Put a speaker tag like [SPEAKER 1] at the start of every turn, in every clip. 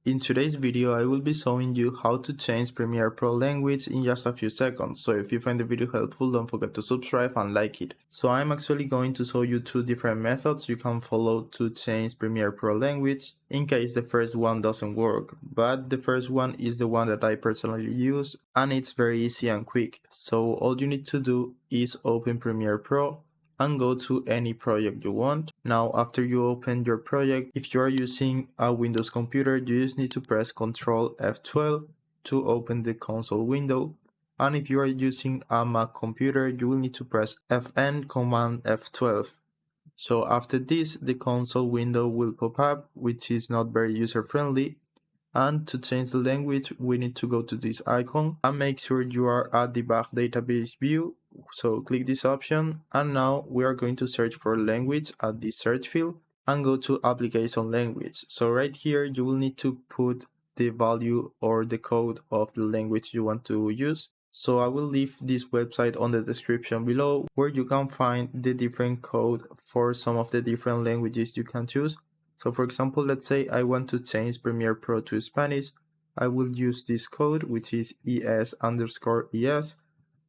[SPEAKER 1] In today's video, I will be showing you how to change Premiere Pro language in just a few seconds. So if you find the video helpful, don't forget to subscribe and like it. So I'm actually going to show you two different methods you can follow to change Premiere Pro language in case the first one doesn't work. But the first one is the one that I personally use and it's very easy and quick. So all you need to do is open Premiere Pro and go to any project you want. Now after you open your project, if you are using a Windows computer, you just need to press Ctrl F12 to open the console window, and if you are using a Mac computer, you will need to press Fn Command F12. So after this, the console window will pop up, which is not very user friendly. And to change the language, we need to go to this icon and make sure you are at the back database view. So click this option, and now we are going to search for language at the search field and go to application language. So right here, you will need to put the value or the code of the language you want to use. So I will leave this website on the description below where you can find the different code for some of the different languages you can choose. So for example, let's say I want to change Premiere Pro to Spanish. I will use this code, which is ES_ES.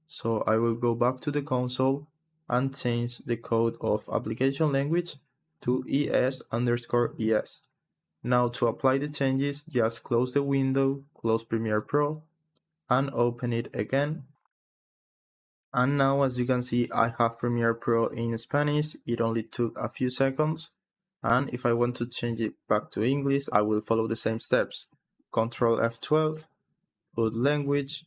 [SPEAKER 1] So I will go back to the console and change the code of application language to ES_ES. Now to apply the changes, just close the window, close Premiere Pro, and open it again. And now as you can see, I have Premiere Pro in Spanish. It only took a few seconds. And if I want to change it back to English, I will follow the same steps. Ctrl F12, put language,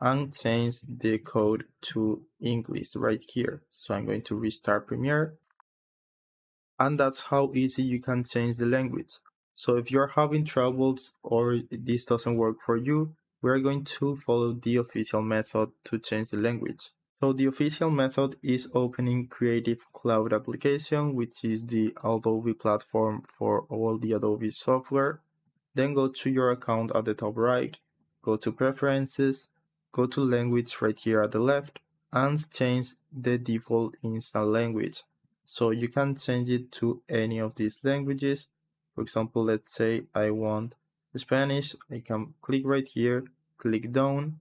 [SPEAKER 1] and change the code to English right here. So I'm going to restart Premiere. And that's how easy you can change the language. So if you're having troubles or this doesn't work for you, we're going to follow the official method to change the language. So the official method is opening Creative Cloud application, which is the Adobe platform for all the Adobe software. Then go to your account at the top right, go to Preferences, go to Language right here at the left, and change the default install language. So you can change it to any of these languages. For example, let's say I want Spanish. I can click right here, click down.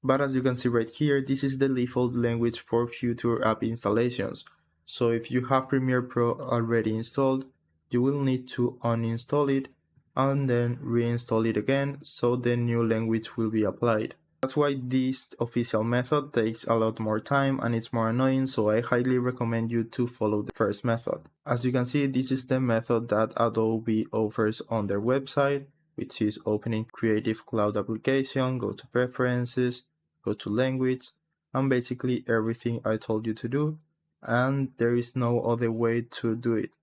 [SPEAKER 1] But as you can see right here, this is the default language for future app installations. So if you have Premiere Pro already installed, you will need to uninstall it and then reinstall it again so the new language will be applied. That's why this official method takes a lot more time and it's more annoying, so I highly recommend you to follow the first method. As you can see, this is the method that Adobe offers on their website, which is opening Creative Cloud application, go to Preferences, go to Language, and basically everything I told you to do, and there is no other way to do it.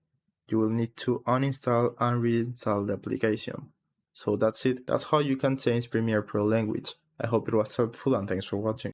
[SPEAKER 1] You will need to uninstall and reinstall the application. So that's it. That's how you can change Premiere Pro language. I hope it was helpful and thanks for watching.